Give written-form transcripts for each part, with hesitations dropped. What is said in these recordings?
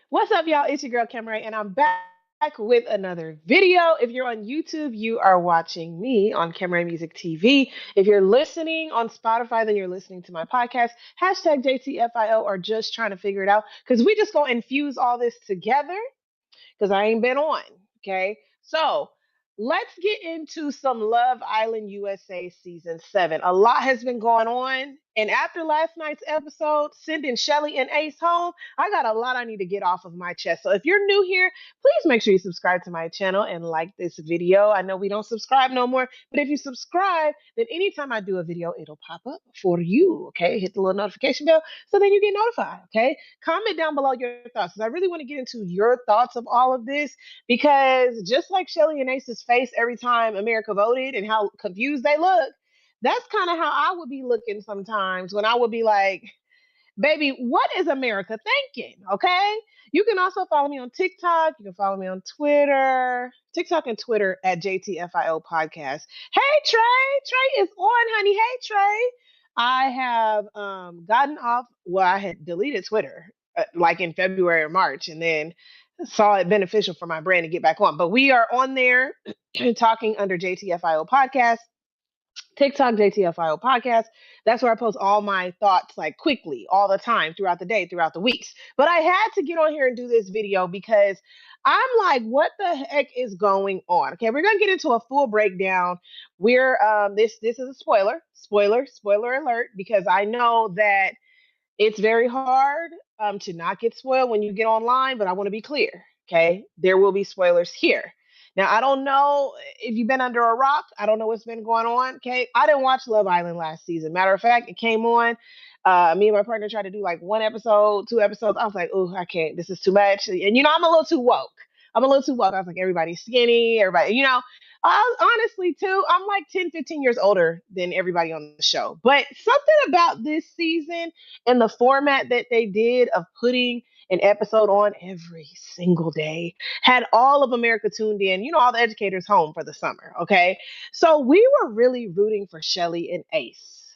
What's up, y'all? It's your girl, Camera, and I'm back with another video. If you're on YouTube, you are watching me on Camera Music TV. If you're listening on Spotify, then you're listening to my podcast. Hashtag JTFIO or just trying to figure it out because we just gonna infuse all this together because I ain't been on. Okay. So let's get into some Love Island USA season 7. A lot has been going on. And after last night's episode, sending Chelley and Ace home, I got a lot I need to get off of my chest. So if you're new here, please make sure you subscribe to my channel and like this video. I know we don't subscribe no more, but if you subscribe, then anytime I do a video, it'll pop up for you. Okay. Hit the little notification bell so then you get notified. Okay. Comment down below your thoughts. I really want to get into your thoughts of all of this because just like Chelley and Ace's face every time America voted and how confused they look, that's kind of how I would be looking sometimes when I would be like, baby, what is America thinking? Okay. You can also follow me on TikTok. You can follow me on Twitter, TikTok and Twitter at JTFIO Podcast. Hey, Trey. Trey is on, honey. Hey, Trey. I have gotten off, well, I had deleted Twitter like in February or March and then saw it beneficial for my brand to get back on. But we are on there talking under JTFIO Podcast. TikTok, JTFIO podcast. That's where I post all my thoughts like quickly, all the time, throughout the day, throughout the weeks. But I had to get on here and do this video because I'm like, what the heck is going on? Okay, we're gonna get into a full breakdown. We're this is a spoiler alert, because I know that it's very hard to not get spoiled when you get online, but I want to be clear. Okay, there will be spoilers here. Now, I don't know if you've been under a rock. I don't know what's been going on. Okay, I didn't watch Love Island last season. Matter of fact, it came on. Me and my partner tried to do like one episode, two episodes. I was like, oh, I can't. This is too much. And I'm a little too woke. I'm a little too woke. I was like, everybody's skinny. Everybody, honestly, too, I'm like 10, 15 years older than everybody on the show. But something about this season and the format that they did of putting an episode on every single day had all of America tuned in, all the educators home for the summer. Okay. So we were really rooting for Chelley and Ace.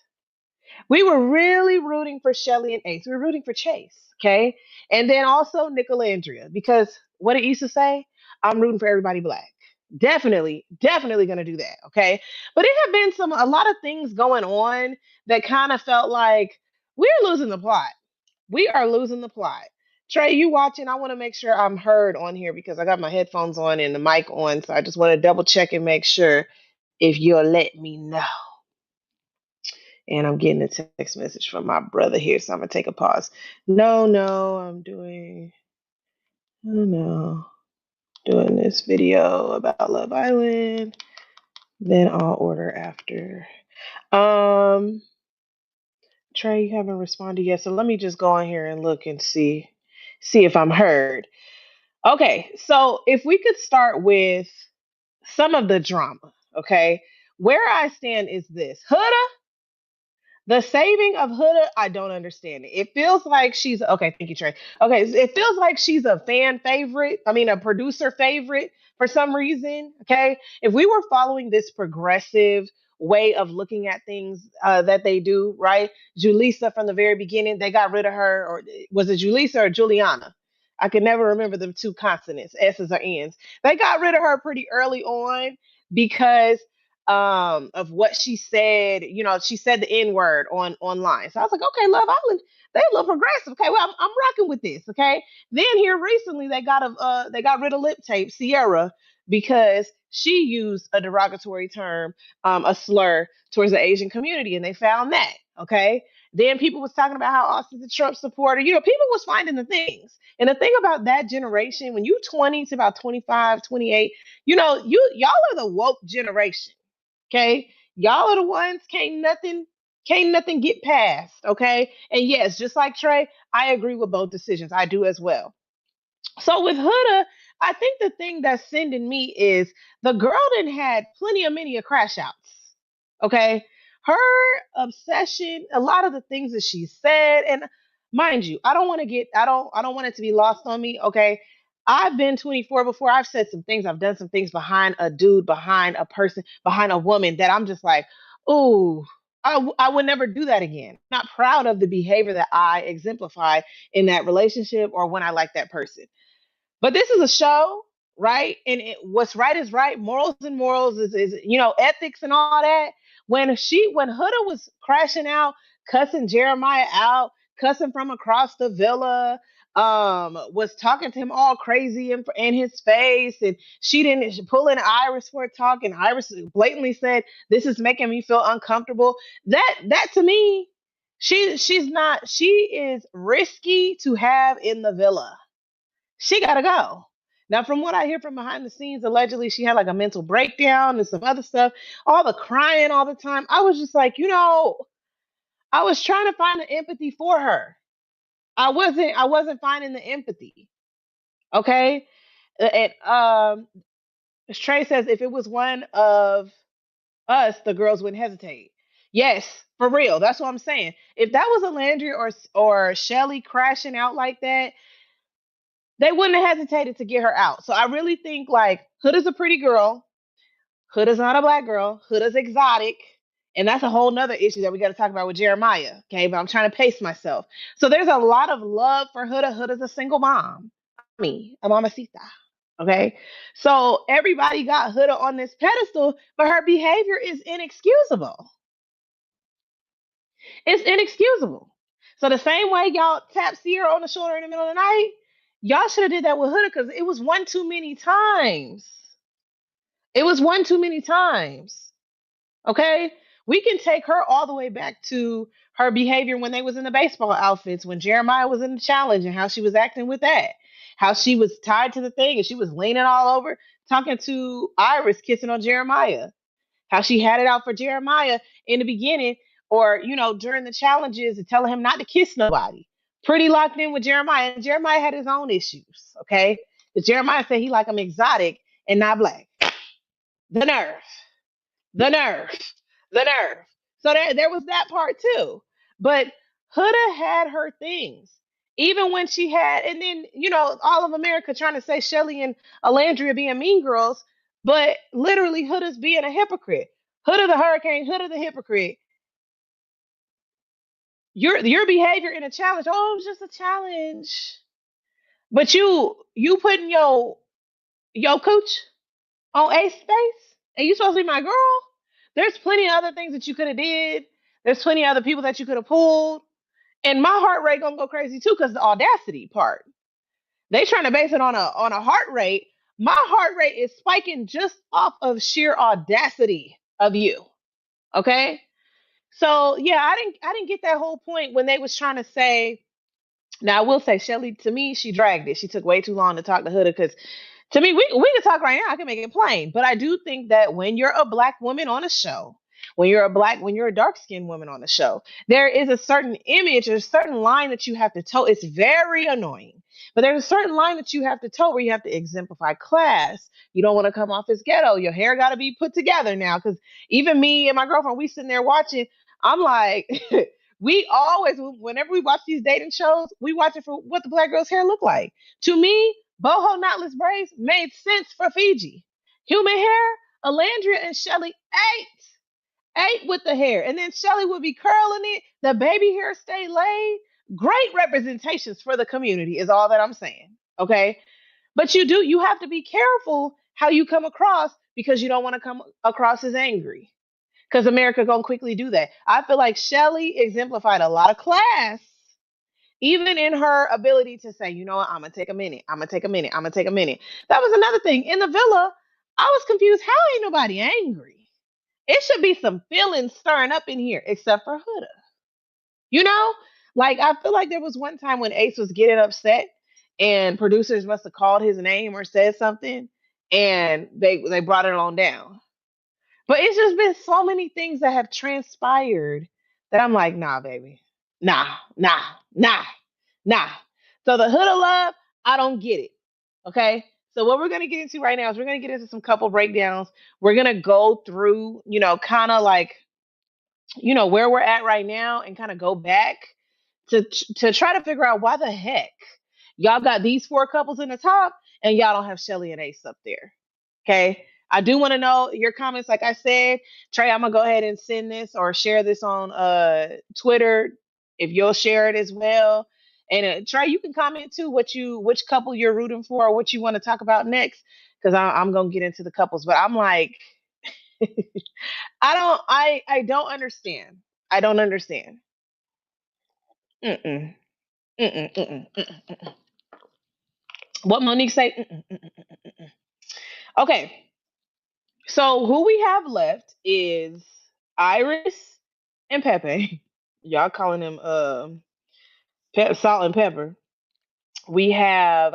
We were really rooting for Chelley and Ace. We were rooting for Chase. Okay. And then also Nicolandria, because what did Issa say? I'm rooting for everybody black. Definitely gonna do that. Okay. But it had been a lot of things going on that kind of felt like we're losing the plot. We are losing the plot. Trey, you watching? I want to make sure I'm heard on here because I got my headphones on and the mic on. So I just want to double check and make sure if you'll let me know. And I'm getting a text message from my brother here, so I'm gonna take a pause. No, oh no, doing this video about Love Island. Then I'll order after. Um, Trey, you haven't responded yet, so let me just go on here and look and see if I'm heard. Okay, so if we could start with some of the drama, okay? Where I stand is this. Huda, the saving of Huda, I don't understand it. It feels like she's okay. Thank you, Trey. Okay, it feels like she's a fan favorite. I mean, a producer favorite for some reason. Okay, if we were following this progressive way of looking at things that they do, right? Julissa from the very beginning, they got rid of her, or was it Julissa or Juliana? I could never remember the two consonants, S's or N's. They got rid of her pretty early on because of what she said. She said the N word online. So I was like, okay, Love Island, they look progressive. Okay, well, I'm rocking with this. Okay. Then here recently they got rid of lip tape Sierra because she used a derogatory term, a slur towards the Asian community, and they found that. Okay. Then people was talking about how Austin's a Trump supporter. People was finding the things. And the thing about that generation, when you 20 to about 25, 28, y'all are the woke generation. Okay. Y'all are the ones can't nothing get past. Okay. And yes, just like Trey, I agree with both decisions. I do as well. So with Huda, I think the thing that's sending me is the girl done had plenty of many crash outs. Okay. Her obsession, a lot of the things that she said, and mind you, I don't want it to be lost on me. Okay. I've been 24 before. I've said some things, I've done some things behind a dude, behind a person, behind a woman that I'm just like, ooh, I would never do that again. I'm not proud of the behavior that I exemplify in that relationship or when I like that person. But this is a show, right? And what's right is right. Morals and morals is ethics and all that. When Huda was crashing out, cussing Jeremiah out, cussing from across the villa, was talking to him all crazy in his face, and she didn't pull in Iris for a talk, and Iris blatantly said, "This is making me feel uncomfortable." That to me, she's not. She is risky to have in the villa. She gotta go. Now, from what I hear from behind the scenes, allegedly she had like a mental breakdown and some other stuff. All the crying all the time. I was just like, I was trying to find the empathy for her. I wasn't finding the empathy. Okay. And Trey says if it was one of us, the girls wouldn't hesitate. Yes, for real. That's what I'm saying. If that was a Landry or Chelley crashing out like that, they wouldn't have hesitated to get her out. So I really think like Huda's a pretty girl. Huda's not a black girl. Huda's exotic. And that's a whole nother issue that we got to talk about with Jeremiah. Okay. But I'm trying to pace myself. So there's a lot of love for Huda. Huda's a single mom. Me, a mamacita. Okay. So everybody got Huda on this pedestal, but her behavior is inexcusable. It's inexcusable. So the same way y'all tap Sierra on the shoulder in the middle of the night, y'all should have did that with Huda because it was one too many times. It was one too many times. Okay? We can take her all the way back to her behavior when they was in the baseball outfits, when Jeremiah was in the challenge and how she was acting with that. How she was tied to the thing and she was leaning all over, talking to Iris, kissing on Jeremiah. How she had it out for Jeremiah in the beginning or, during the challenges and telling him not to kiss nobody. Pretty locked in with Jeremiah. And Jeremiah had his own issues, okay? Because Jeremiah said he like him exotic and not black. The nerve, the nerve, the nerve. So there was that part too. But Huda had her things. Even when she had, and then, all of America trying to say Chelley and Alandria being mean girls, but literally Huda's being a hypocrite. Huda the hurricane, Huda the hypocrite. Your behavior in a challenge, oh, it was just a challenge. But you putting your cooch on Ace face, and you supposed to be my girl. There's plenty of other things that you could have did. There's plenty of other people that you could have pulled, and my heart rate gonna go crazy too because the audacity part. They trying to base it on a heart rate. My heart rate is spiking just off of sheer audacity of you. Okay, so yeah, I didn't get that whole point when they was trying to say. Now I will say, Chelley, to me, she dragged it. She took way too long to talk to Huda because to me, we can talk right now. I can make it plain. But I do think that when you're a black woman on a show, when you're a dark skinned woman on the show, there is a certain image, a certain line that you have to toe. It's very annoying. But there's a certain line that you have to toe where you have to exemplify class. You don't want to come off as ghetto. Your hair got to be put together now. Because even me and my girlfriend, we sitting there watching. I'm like, we always, whenever we watch these dating shows, we watch it for what the black girl's hair look like. To me, boho knotless braids made sense for Fiji. Human hair, Alandria and Chelley ate with the hair. And then Chelley would be curling it. The baby hair stay laid. Great representations for the community is all that I'm saying. Okay. But you have to be careful how you come across because you don't want to come across as angry. Because America gonna quickly do that. I feel like Chelley exemplified a lot of class even in her ability to say, you know what, I'm gonna take a minute, I'm gonna take a minute, I'm gonna take a minute. That was another thing. In the villa, I was confused. How ain't nobody angry? It should be some feelings stirring up in here, except for Huda. You know? Like I feel like there was one time when Ace was getting upset and producers must have called his name or said something and they brought it on down. But it's just been so many things that have transpired that I'm like, nah, baby. Nah, nah, nah, nah. So the hood of love, I don't get it. Okay. So what we're gonna get into right now is we're gonna get into some couple breakdowns. We're gonna go through, kind of like, where we're at right now and kind of go back to try to figure out why the heck y'all got these four couples in the top and y'all don't have Chelley and Ace up there. Okay. I do want to know your comments. Like I said, Trey, I'm gonna go ahead and send this or share this on Twitter if you'll share it as well. And Trey, you can comment too which couple you're rooting for or what you want to talk about next because I'm gonna get into the couples. But I'm like, I don't understand. I don't understand. Mm-mm, mm-mm, mm-mm, mm-mm. What Monique say? Mm-mm, mm-mm, mm-mm. Okay, so who we have left is Iris and Pepe. Y'all calling them salt and pepper. We have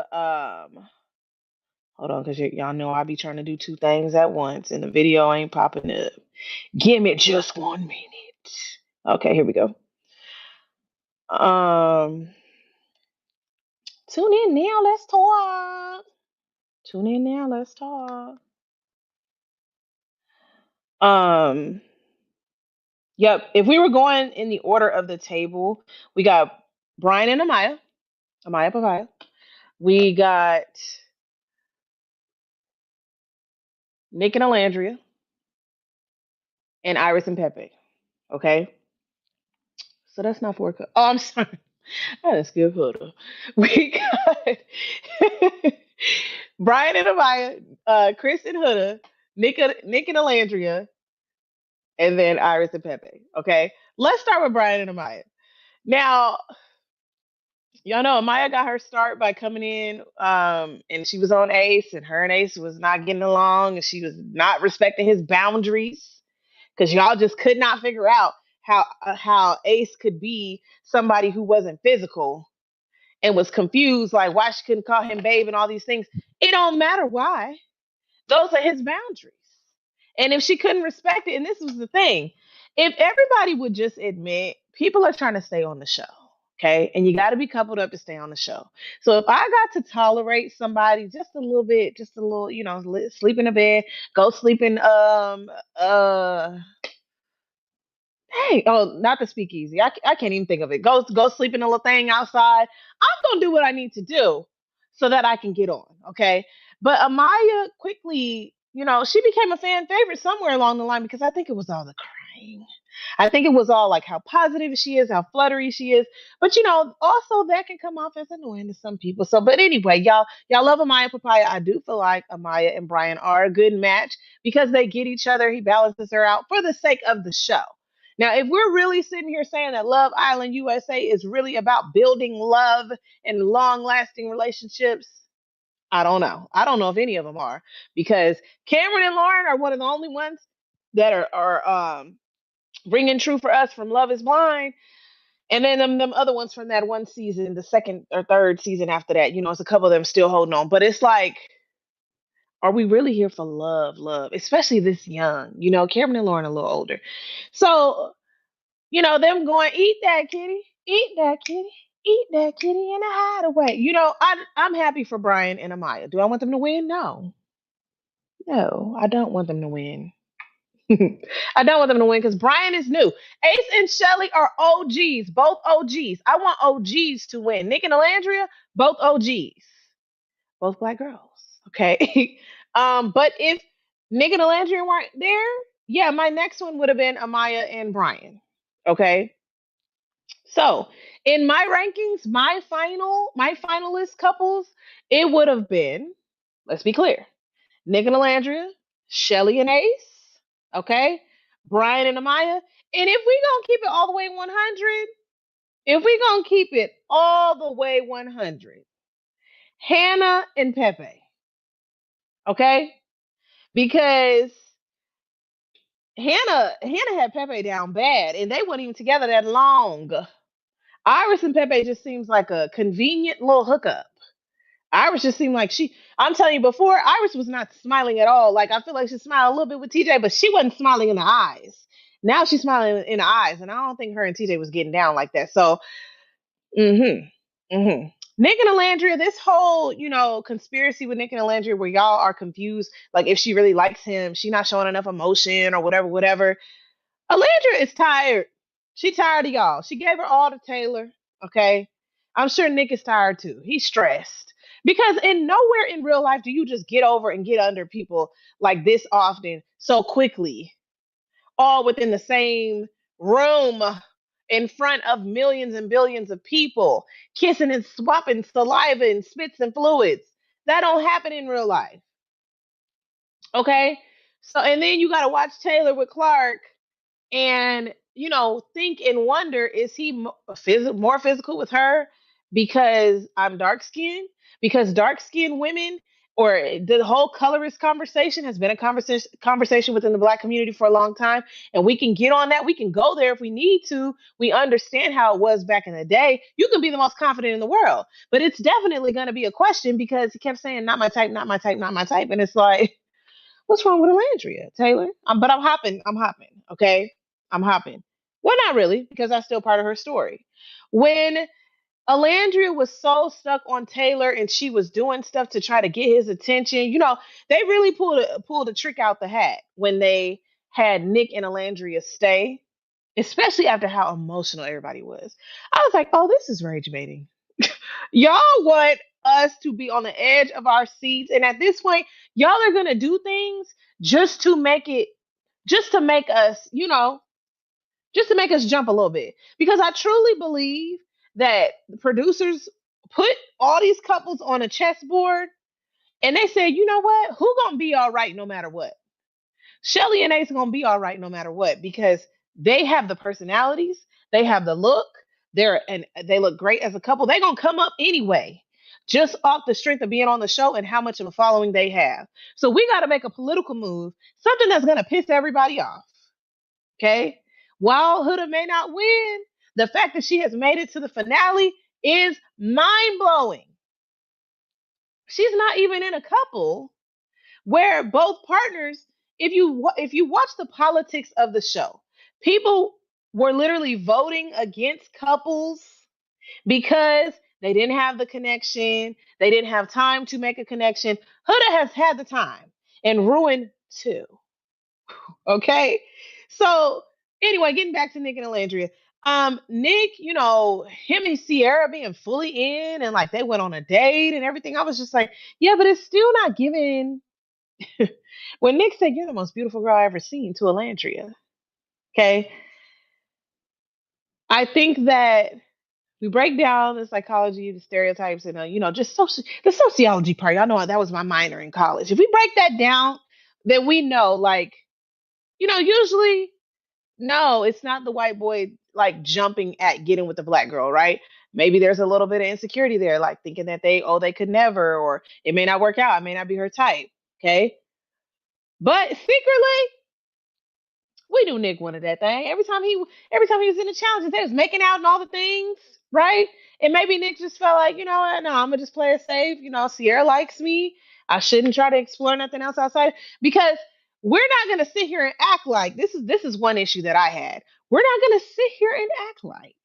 hold on, cause y'all know I be trying to do two things at once, and the video ain't popping up. Give me just 1 minute. Okay, here we go. Um, tune in now. Let's talk. Tune in now. Let's talk. Um, yep. If we were going in the order of the table, we got Brian and Amaya. Amaya Papaya. We got Nick and Alandria and Iris and Pepe. Okay. So that's not four. Oh, I'm sorry. I didn't skip Huda. We got Brian and Amaya, Chris and Huda, Nick and Alandria, and then Iris and Pepe. Okay. Let's start with Brian and Amaya. Now, y'all know Amaya got her start by coming in, and she was on Ace, and her and Ace was not getting along, and she was not respecting his boundaries because y'all just could not figure out how Ace could be somebody who wasn't physical and was confused, like why she couldn't call him babe and all these things. It don't matter why. Those are his boundaries. And if she couldn't respect it, and this was the thing, if everybody would just admit people are trying to stay on the show, okay? And you got to be coupled up to stay on the show. So if I got to tolerate somebody just a little bit, just a little, sleep in the bed, go sleep in hey, oh, not the speakeasy. I can't even think of it. Go sleep in a little thing outside. I'm gonna do what I need to do so that I can get on. Okay. But Amaya quickly, she became a fan favorite somewhere along the line because I think it was all the crying. I think it was all like how positive she is, how fluttery she is. But also that can come off as annoying to some people. So, but anyway, y'all love Amaya Papaya. I do feel like Amaya and Brian are a good match because they get each other. He balances her out for the sake of the show. Now, if we're really sitting here saying that Love Island USA is really about building love and long lasting relationships, I don't know. I don't know if any of them are because Cameron and Lauren are one of the only ones that are ringing true for us from Love is Blind. And then them other ones from that one season, the second or third season after that, it's a couple of them still holding on. But it's like, are we really here for love? Love, especially this young. Cameron and Lauren are a little older. So them going, eat that kitty, eat that kitty in a hideaway. I'm happy for Brian and Amaya. Do I want them to win? No. No, I don't want them to win. I don't want them to win because Brian is new. Ace and Chelley are OGs, both OGs. I want OGs to win. Nick and Alandria, both OGs, both black girls. Okay. But if Nick and Alandria weren't there, yeah, my next one would have been Amaya and Brian. Okay. So in my rankings, my finalist couples, it would have been, let's be clear, Nick and Alandria, Chelley and Ace, okay, Brian and Amaya. And if we gonna keep it all the way 100, if we gonna keep it all the way 100, Hannah and Pepe, okay, because Hannah had Pepe down bad, and they weren't even together that long. Iris and Pepe just seems like a convenient little hookup. Iris just seemed like I'm telling you, before Iris was not smiling at all. Like I feel like she smiled a little bit with TJ, but she wasn't smiling in the eyes. Now she's smiling in the eyes, and I don't think her and TJ was getting down like that. So, Nick and Alandria, this whole conspiracy with Nick and Alandria, where y'all are confused, like if she really likes him, she not showing enough emotion or whatever, whatever. Alandra is tired. She tired of y'all. She gave her all to Taylor. Okay. I'm sure Nick is tired too. He's stressed Because in nowhere in real life do you just get over and get under people like this often so quickly, all within the same room in front of millions and billions of people, kissing and swapping saliva and spits and fluids. That don't happen in real life. Okay? So, and then you got to watch Taylor with Clark and, think and wonder, is he more physical with her because I'm dark skinned? Because dark skinned women, or the whole colorist conversation has been a conversation within the Black community for a long time, and we can get on that. We can go there if we need to. We understand how it was back in the day. You can be the most confident in the world, but it's definitely going to be a question because he kept saying, "Not my type, not my type, not my type," and it's like, what's wrong with Alandria, Taylor? But I'm hopping. I'm hopping. Okay. I'm hopping. Well, not really, because that's still part of her story. When Alandria was so stuck on Taylor and she was doing stuff to try to get his attention, they really pulled a trick out the hat when they had Nick and Alandria stay, especially after how emotional everybody was. I was like, oh, this is rage baiting. Y'all want us to be on the edge of our seats. And at this point, y'all are going to do things just to make it, just to make us, just to make us jump a little bit. Because I truly believe that the producers put all these couples on a chessboard and they said, you know what? Who going to be all right no matter what? Chelley and Ace are gonna be all right no matter what because they have the personalities, they have the look, they look great as a couple. They're gonna come up anyway, just off the strength of being on the show and how much of a following they have. So we got to make a political move, something that's gonna piss everybody off. Okay, while Huda may not win, the fact that she has made it to the finale is mind blowing. She's not even in a couple where both partners, if you watch the politics of the show, people were literally voting against couples because they didn't have the connection, they didn't have time to make a connection. Huda has had the time and ruined two. Okay, so anyway, getting back to Nick and Alandria. Nick, him and Sierra being fully in and like they went on a date and everything. I was just like, yeah, but it's still not giving. When Nick said, "You're the most beautiful girl I ever seen," to Alandria, okay, I think that we break down the psychology, the stereotypes, and just the sociology part. I know that was my minor in college. If we break that down, then we know, like, usually, no, it's not the white boy like jumping at getting with the black girl, right? Maybe there's a little bit of insecurity there, like thinking that they could never, or it may not work out, it may not be her type, okay? But secretly, we knew Nick wanted that thing. Every time he was in the challenges, they was making out and all the things, right? And maybe Nick just felt like, you know what, no, I'm gonna just play it safe. Sierra likes me. I shouldn't try to explore nothing else outside because we're not gonna sit here and act like this is one issue that I had. We're not gonna sit here and act like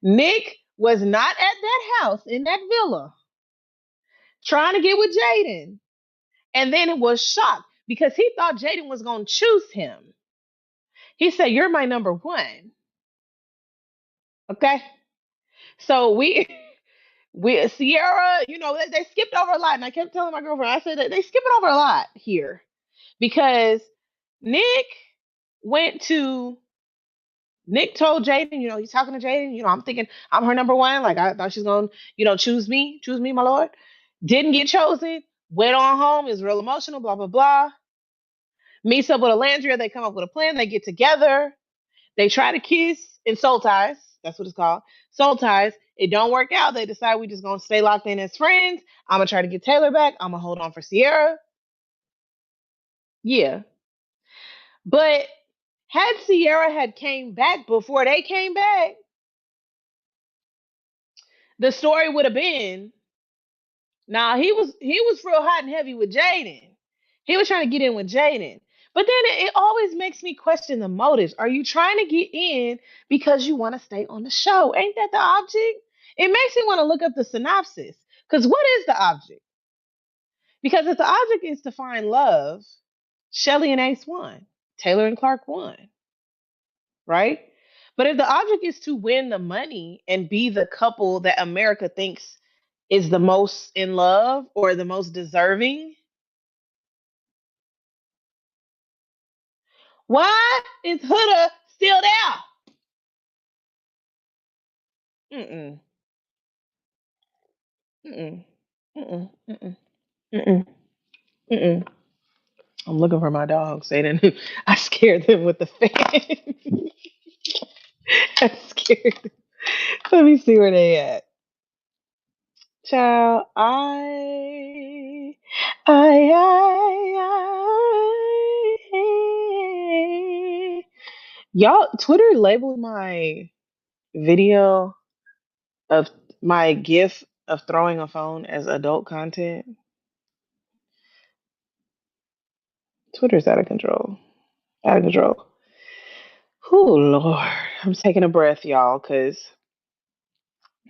Nick was not at that house in that villa trying to get with Jaden, and then it was shocked because he thought Jaden was gonna choose him. He said, "You're my number one." Okay. So we Sierra, they skipped over a lot. And I kept telling my girlfriend, I said that they skipping over a lot here because Nick went to Nick told Jaden, he's talking to Jaden, I'm thinking I'm her number one. Like I thought she's gonna, choose me, my lord. Didn't get chosen, went on home, is real emotional, blah, blah, blah. Meets up with Alandria, they come up with a plan, they get together. They try to kiss in soul ties. That's what it's called. Soul ties. It don't work out. They decide we just gonna stay locked in as friends. I'm gonna try to get Taylor back. I'm gonna hold on for Sierra. Yeah. But had Sierra had came back before they came back, the story would have been, nah, he was real hot and heavy with Jaden. He was trying to get in with Jaden. But then it always makes me question the motives. Are you trying to get in because you want to stay on the show? Ain't that the object? It makes me want to look up the synopsis. Because what is the object? Because if the object is to find love, Chelley and Ace won. Taylor and Clark won. Right? But if the object is to win the money and be the couple that America thinks is the most in love or the most deserving. Why is Huda still there? Mm-mm. Mm-mm. Mm-mm. Mm-mm. Mm-mm. Mm-mm. I'm looking for my dogs. They didn't. I scared them with the fan. I scared them. Let me see where they at. Child, y'all, Twitter labeled my video of my GIF of throwing a phone as adult content. Twitter's out of control. Out of control. Oh Lord, I'm taking a breath, y'all, because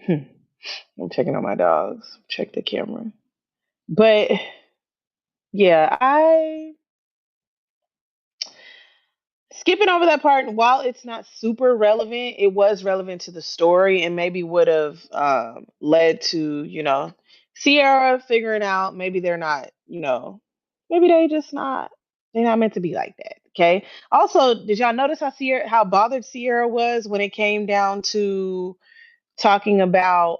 I'm checking on my dogs. Check the camera. But yeah, I skipping over that part. While it's not super relevant, it was relevant to the story and maybe would have led to Sierra figuring out maybe they're not maybe they're not meant to be like that. Okay. Also, did y'all notice how bothered Sierra was when it came down to talking about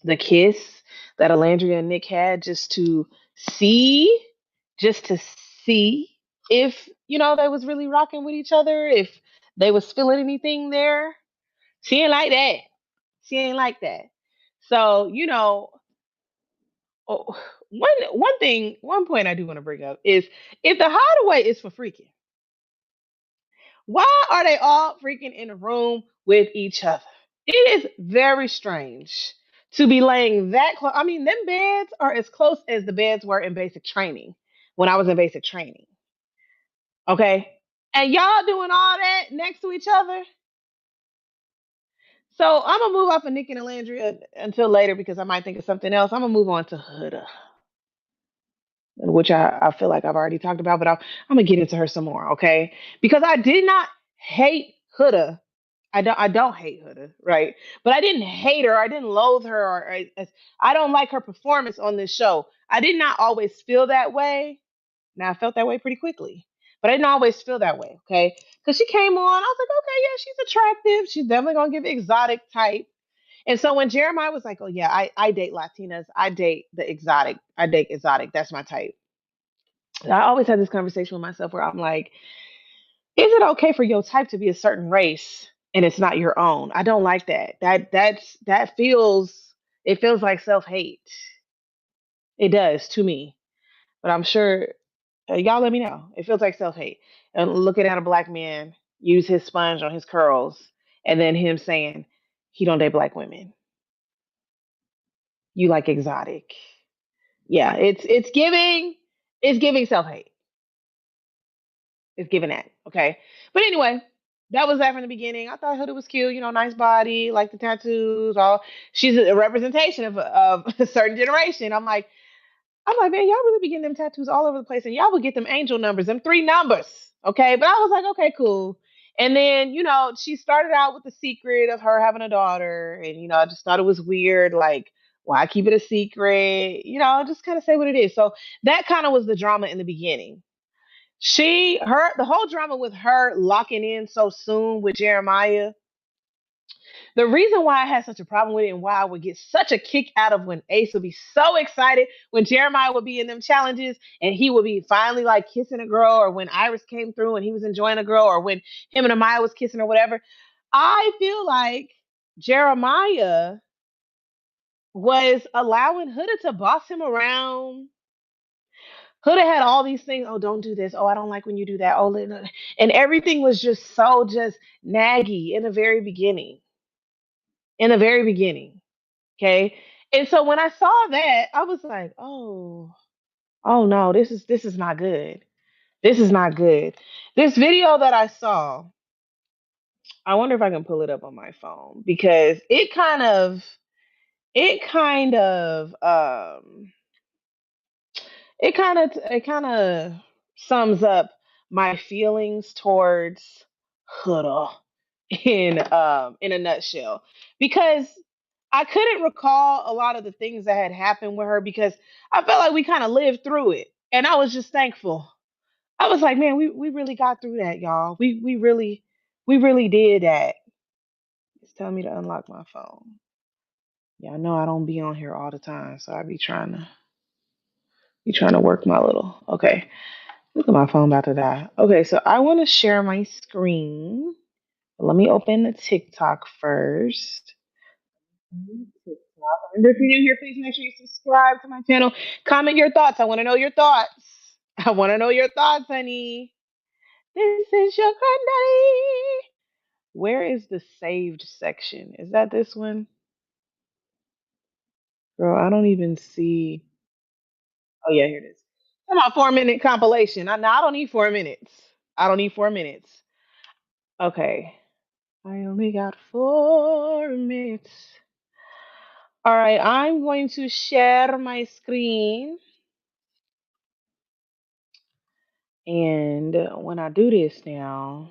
the kiss that Alandria and Nick had see, just to see if they was really rocking with each other, if they was feeling anything there. She ain't like that. She ain't like that. So oh, one point I do want to bring up is if the hideaway is for freaking, why are they all freaking in a room with each other? It is very strange to be laying that close. I mean, them beds are as close as the beds were in basic training when I was in basic training. Okay. And y'all doing all that next to each other. So I'm gonna move off of Nick and Alandria until later because I might think of something else. I'm gonna move on to Huda, which I feel like I've already talked about, but I'm gonna get into her some more, okay? Because I did not hate Huda. I don't hate Huda, right? But I didn't hate her. I didn't loathe her, I don't like her performance on this show. I did not always feel that way. Now I felt that way pretty quickly, but I didn't always feel that way, okay? Because she came on, I was like, okay, yeah, she's attractive. She's definitely gonna give exotic type. And so when Jeremiah was like, oh yeah, I date Latinas, I date the exotic, I date exotic. That's my type. I always had this conversation with myself where I'm like, is it okay for your type to be a certain race and it's not your own? I don't like that. That feels like self-hate. It does to me. But I'm sure y'all let me know. It feels like self-hate. And looking at a black man use his sponge on his curls and then him saying he don't date black women. You like exotic. Yeah, it's giving self-hate. It's giving that. Okay. But anyway, that was that from the beginning. I thought Huda was cute, nice body, like the tattoos, all she's a representation of a certain generation. I'm like, man, y'all really be getting them tattoos all over the place, and y'all would get them angel numbers, them three numbers. Okay. But I was like, okay, cool. And then, she started out with the secret of her having a daughter, and I just thought it was weird, like, why keep it a secret? Just kind of say what it is. So that kind of was the drama in the beginning. The whole drama with her locking in so soon with Jeremiah. The reason why I had such a problem with it and why I would get such a kick out of when Ace would be so excited when Jeremiah would be in them challenges and he would be finally like kissing a girl, or when Iris came through and he was enjoying a girl, or when him and Amaya was kissing or whatever. I feel like Jeremiah was allowing Huda to boss him around. Huda had all these things. Oh, don't do this. Oh, I don't like when you do that. Oh, and everything was just naggy in the very beginning. In the very beginning. Okay. And so when I saw that, I was like, oh no, this is not good. This is not good. This video that I saw, I wonder if I can pull it up on my phone because it kind of it kind of sums up my feelings towards Huda in a nutshell. Because I couldn't recall a lot of the things that had happened with her because I felt like we kind of lived through it, and I was just thankful. I was like, man, we really got through that, y'all. We really did that. It's telling me to unlock my phone. Yeah, I know I don't be on here all the time, so I be trying to work my little. Okay, look at my phone about to die. Okay, so I want to share my screen. Let me open the TikTok first. TikTok. Remember, if you're new here, please make sure you subscribe to my channel. Comment your thoughts. I want to know your thoughts. I want to know your thoughts, honey. This is your granddaddy. Where is the saved section? Is that this one? Girl, I don't even see. Oh, yeah, here it is. Come on, 4 minute compilation. I don't need 4 minutes. I don't need 4 minutes. Okay. I only got 4 minutes. All right, I'm going to share my screen. And when I do this now,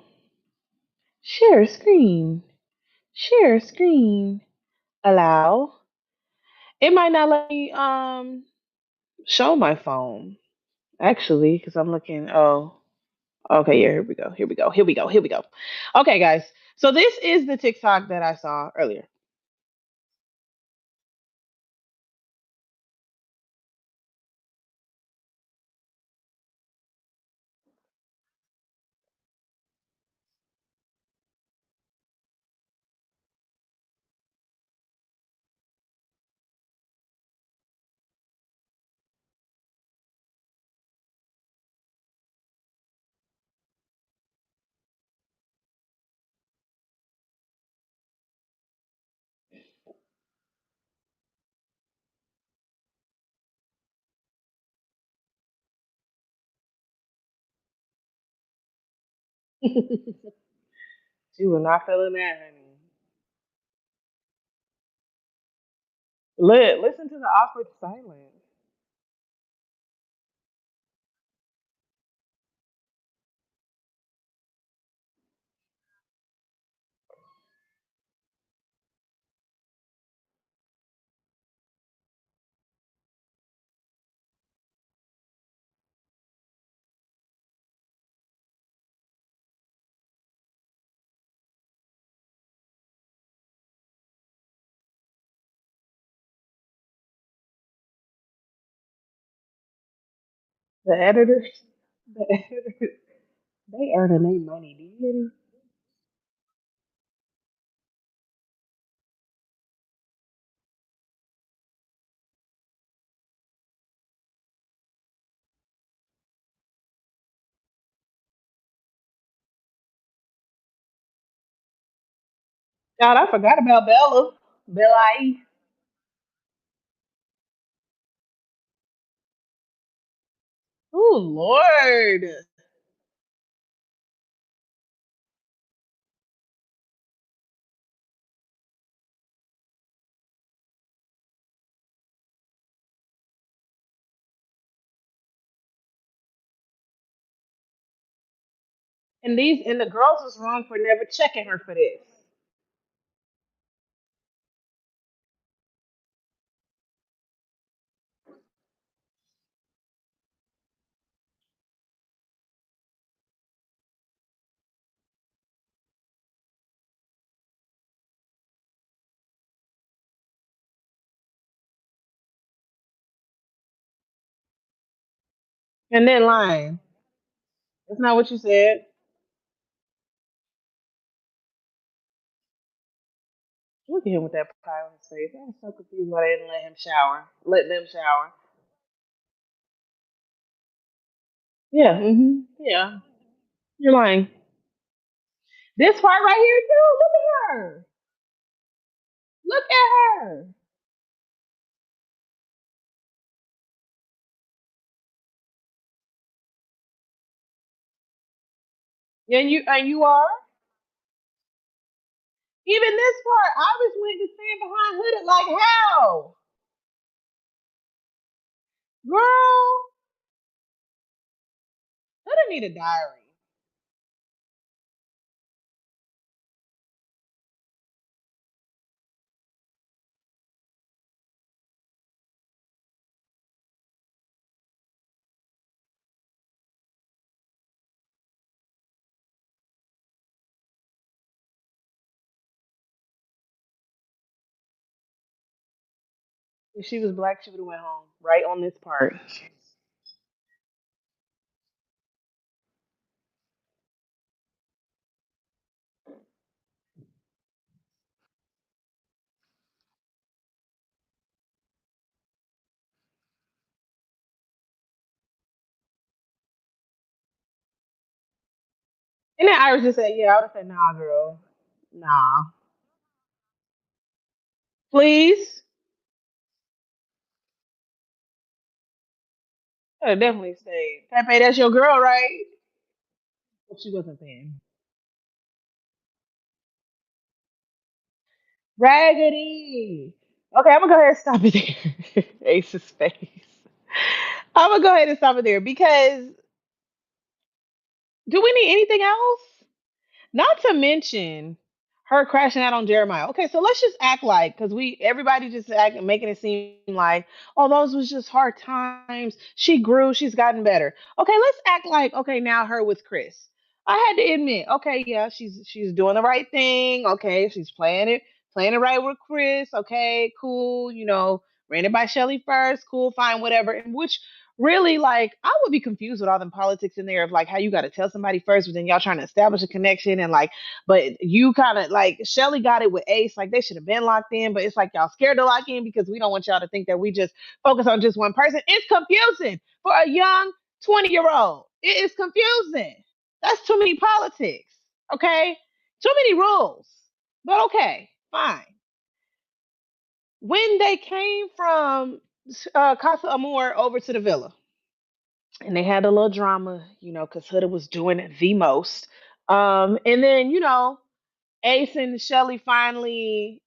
share screen, share screen, allow. It might not let me show my phone actually because I'm looking. Oh, okay. Yeah, here we go. Here we go. Here we go. Here we go. Okay, guys. So this is the TikTok that I saw earlier. She was not feeling that, honey. Listen to the awkward silence. The editors, the editors, they earning their money. Do you hear me? God, I forgot about Bella. Bella. Oh Lord. And the girls was wrong for never checking her for this. And then lying. That's not what you said. Look at him with that pie on his face. I'm so confused why they didn't let him shower. Let them shower. Yeah. Yeah. You're lying. This part right here too. Look at her. Look at her. And you are. Even this part, I was waiting to stand behind Huda like how? Girl, Huda need a diary. If she was black, she would have went home right on this part. And then Iris just said, "Yeah, I would have said, nah, girl, nah, please." I would definitely say, "Pepe, that's your girl, right?" But she wasn't then. Raggedy. Okay, I'm gonna go ahead and stop it there. Ace's face. I'm gonna go ahead and stop it there because do we need anything else? Not to mention her crashing out on Jeremiah. Okay, so let's just act like because we everybody just act making it seem like, oh, those was just hard times. She grew, she's gotten better. Okay, let's act like okay, now her with Chris. I had to admit, okay, yeah, she's doing the right thing. Okay, she's playing it right with Chris. Okay, cool. Ran it by Chelley first. Cool, fine, whatever. And which really like I would be confused with all the politics in there of like how you got to tell somebody first, but then y'all trying to establish a connection and like, but you kind of like Chelley got it with Ace, like they should have been locked in, but it's like y'all scared to lock in because we don't want y'all to think that we just focus on just one person. It's confusing for a young 20-year-old. It is confusing. That's too many politics. Okay, too many rules. But okay, fine. When they came from Casa Amor over to the villa and they had a little drama, because Huda was doing the most. And then Ace and Chelley finally,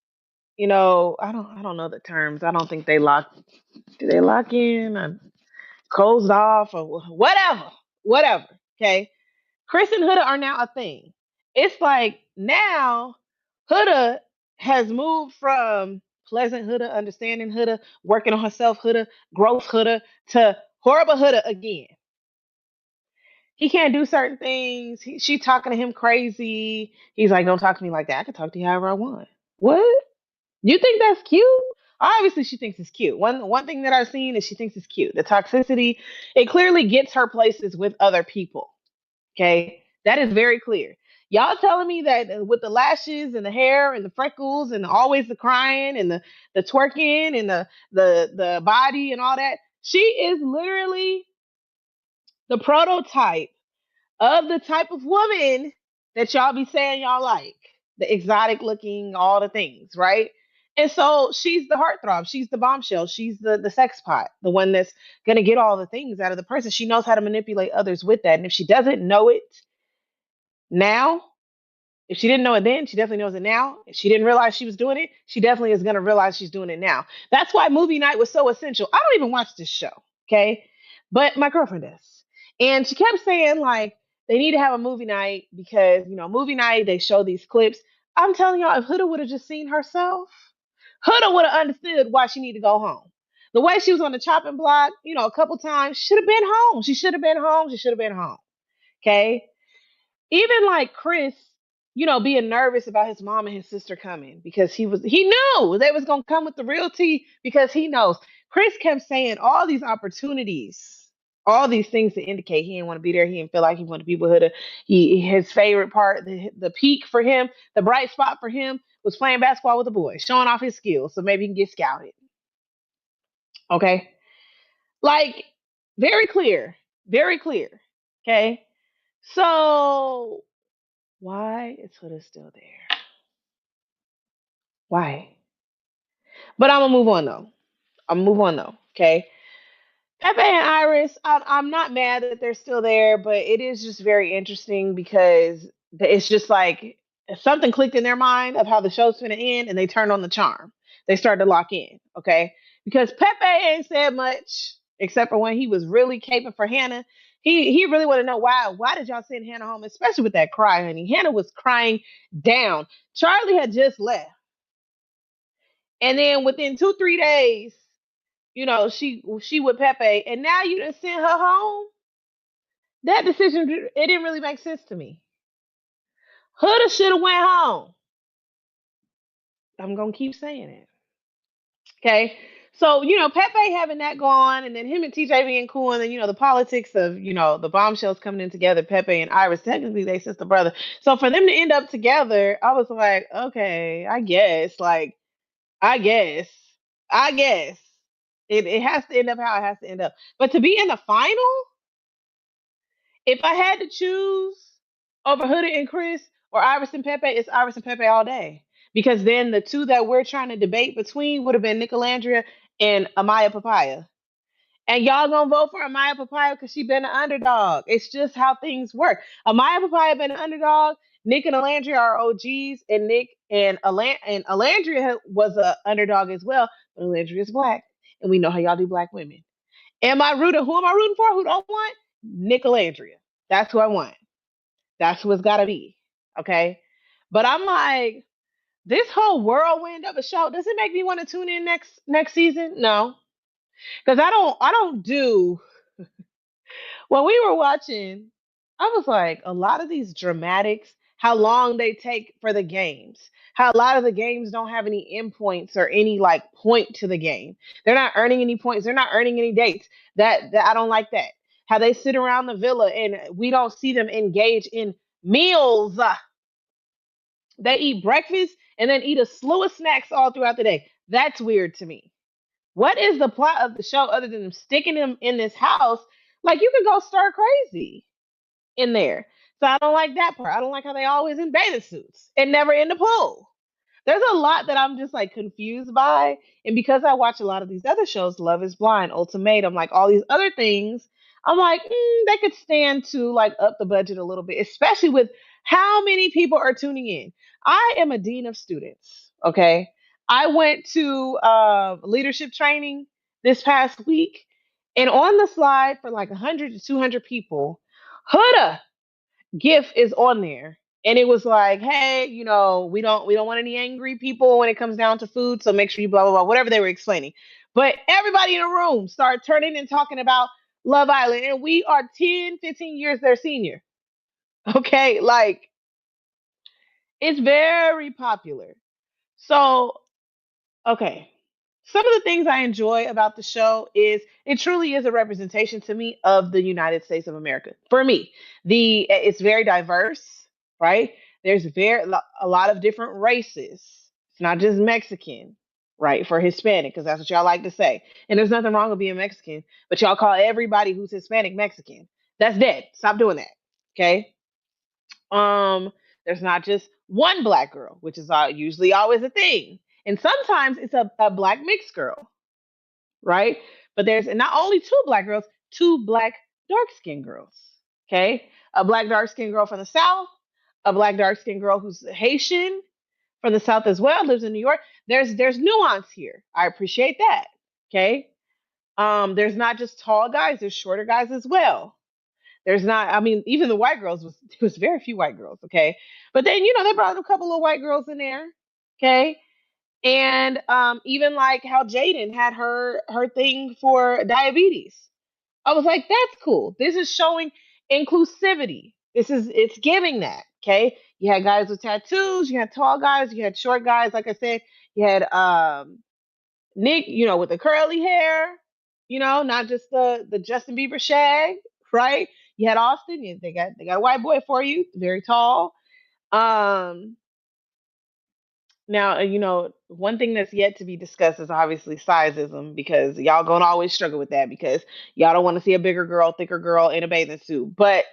I don't know the terms. I don't think they locked. Do they lock in or closed off or whatever, whatever? Okay, Chris and Huda are now a thing. It's like now Huda has moved from pleasant Huda, understanding Huda, working on herself Huda, growth Huda to horrible Huda again. He can't do certain things. She talking to him crazy. He's like, don't talk to me like that. I can talk to you however I want. What? You think that's cute? Obviously, she thinks it's cute. One thing that I've seen is she thinks it's cute. The toxicity, it clearly gets her places with other people. Okay, that is very clear. Y'all telling me that with the lashes and the hair and the freckles and always the crying and the twerking and the body and all that, she is literally the prototype of the type of woman that y'all be saying y'all like. The exotic looking, all the things, right? And so she's the heartthrob, she's the bombshell, she's the sex pot, the one that's gonna get all the things out of the person. She knows how to manipulate others with that. And if she doesn't know it now, if she didn't know it then, she definitely knows it now. If she didn't realize she was doing it, she definitely is going to realize she's doing it now. That's why movie night was so essential. I don't even watch this show, okay? But my girlfriend does. And she kept saying, like, they need to have a movie night because, movie night, they show these clips. I'm telling y'all, if Huda would have just seen herself, Huda would have understood why she needed to go home. The way she was on the chopping block, a couple times, should have been home. She should have been home. She should have been home. Okay? Even like Chris, being nervous about his mom and his sister coming because he knew they was gonna come with the real tea because he knows. Chris kept saying all these opportunities, all these things to indicate he didn't want to be there. He didn't feel like he wanted to be with her. His favorite part, the peak for him, the bright spot for him was playing basketball with the boys, showing off his skills so maybe he can get scouted. Okay, like very clear, very clear. Okay, so why is Huda still there? Why? But I'm gonna move on though. I'm gonna move on though. Okay. Pepe and Iris, I'm not mad that they're still there, but it is just very interesting because it's just like something clicked in their mind of how the show's gonna end, and they turned on the charm. They started to lock in. Okay. Because Pepe ain't said much except for when he was really caping for Hannah. He really want to know why did y'all send Hannah home, especially with that cry, honey. Hannah was crying down. Charlie had just left. And then within 2 3 days, she with Pepe, and now you done sent her home. That decision it didn't really make sense to me. Huda should have went home. I'm gonna keep saying it. Okay. So, Pepe having that go on, and then him and TJ being cool, and then, the politics of, the bombshells coming in together, Pepe and Iris, technically they sister brother. So for them to end up together, I was like, okay, I guess. Like, I guess. I guess. It has to end up how it has to end up. But to be in the final, if I had to choose over Huda and Chris or Iris and Pepe, it's Iris and Pepe all day. Because then the two that we're trying to debate between would have been Nicolandria and Amaya Papaya. And y'all gonna vote for Amaya Papaya because she been an underdog. It's just how things work. Amaya Papaya been an underdog. Nick and Alandria are OGs, and Nick and Alandria was an underdog as well. But Alandria is black, and we know how y'all do black women. Am I rooting? Who am I rooting for? Who don't want? Nick Alandria. That's who I want. That's who it's gotta be. Okay. But I'm like, this whole whirlwind of a show, does it make me want to tune in next season? No. Because I don't do when we were watching, I was like, a lot of these dramatics, how long they take for the games, how a lot of the games don't have any endpoints or any like point to the game. They're not earning any points. They're not earning any dates. That I don't like that. How they sit around the villa and we don't see them engage in meals. They eat breakfast and then eat a slew of snacks all throughout the day. That's weird to me. What is the plot of the show other than them sticking them in this house? Like you could go stir crazy in there. So I don't like that part. I don't like how they always in bathing suits and never in the pool. There's a lot that I'm just like confused by. And because I watch a lot of these other shows, Love is Blind, Ultimatum, like all these other things, I'm like, they could stand to like up the budget a little bit, especially with how many people are tuning in. I am a dean of students. Okay. I went to leadership training this past week, and on the slide for like 100 to 200 people, Huda GIF is on there. And it was like, hey, we don't want any angry people when it comes down to food, so make sure you blah blah blah, whatever they were explaining. But everybody in the room started turning and talking about Love Island, and we are 10, 15 years their senior. Okay, like it's very popular. So okay. Some of the things I enjoy about the show is it truly is a representation to me of the United States of America. For me, it's very diverse, right? There's a lot of different races. It's not just Mexican, right? For Hispanic, because that's what y'all like to say. And there's nothing wrong with being Mexican, but y'all call everybody who's Hispanic Mexican. That's dead. Stop doing that. Okay. Um, there's not just one black girl, which is usually always a thing. And sometimes it's a black mixed girl, right? But there's not only two black girls, two black dark skinned girls. Okay. A black dark skinned girl from the South, a black dark skinned girl who's Haitian from the South as well, lives in New York. There's nuance here. I appreciate that. Okay. There's not just tall guys, there's shorter guys as well. There's not, I mean, even the white girls there was very few white girls, okay? But then, they brought a couple of white girls in there, okay? And even like how Jaden had her thing for diabetes. I was like, that's cool. This is showing inclusivity. It's giving that, okay? You had guys with tattoos, you had tall guys, you had short guys, like I said, you had Nick, with the curly hair, not just the Justin Bieber shag, right? You had Austin. They got a white boy for you, very tall. Um, Now, one thing that's yet to be discussed is obviously sizeism because y'all gonna always struggle with that because y'all don't want to see a bigger girl, thicker girl in a bathing suit. But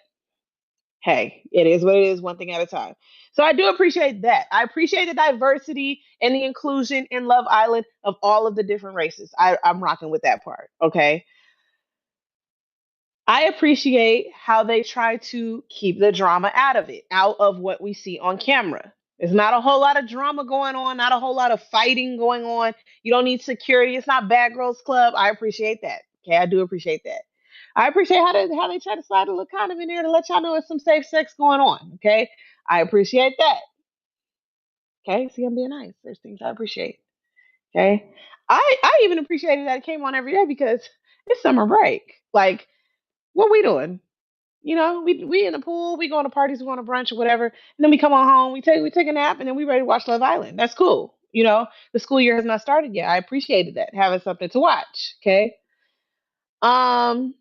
hey, it is what it is, one thing at a time. So I do appreciate that. I appreciate the diversity and the inclusion in Love Island of all of the different races. I'm rocking with that part. Okay. I appreciate how they try to keep the drama out of it, out of what we see on camera. There's not a whole lot of drama going on, not a whole lot of fighting going on. You don't need security. It's not Bad Girls Club. I appreciate that. Okay, I do appreciate that. I appreciate how they try to slide a little condom in there to let y'all know there's some safe sex going on. Okay, I appreciate that. Okay, see, I'm being nice. There's things I appreciate. Okay, I even appreciated that it came on every day because it's summer break. Like, what we doing? We in the pool, we going to parties, we going to brunch or whatever, and then we come on home, we take a nap, and then we ready to watch Love Island. That's cool. The school year has not started yet. I appreciated that, having something to watch. Okay. Um,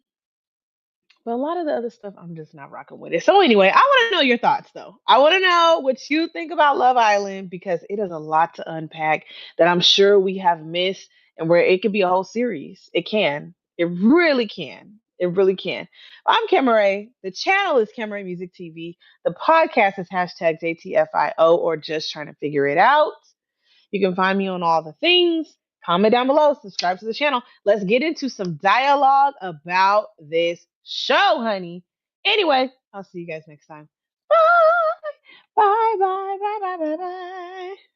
but a lot of the other stuff, I'm just not rocking with it. So anyway, I want to know your thoughts, though. I want to know what you think about Love Island because it is a lot to unpack that I'm sure we have missed, and where it could be a whole series. It can. It really can. It really can. I'm Cameray. The channel is Cameray Music TV. The podcast is hashtag JTFIO or just trying to figure it out. You can find me on all the things. Comment down below, subscribe to the channel. Let's get into some dialogue about this show, honey. Anyway, I'll see you guys next time. Bye. Bye, bye, bye, bye, bye, bye.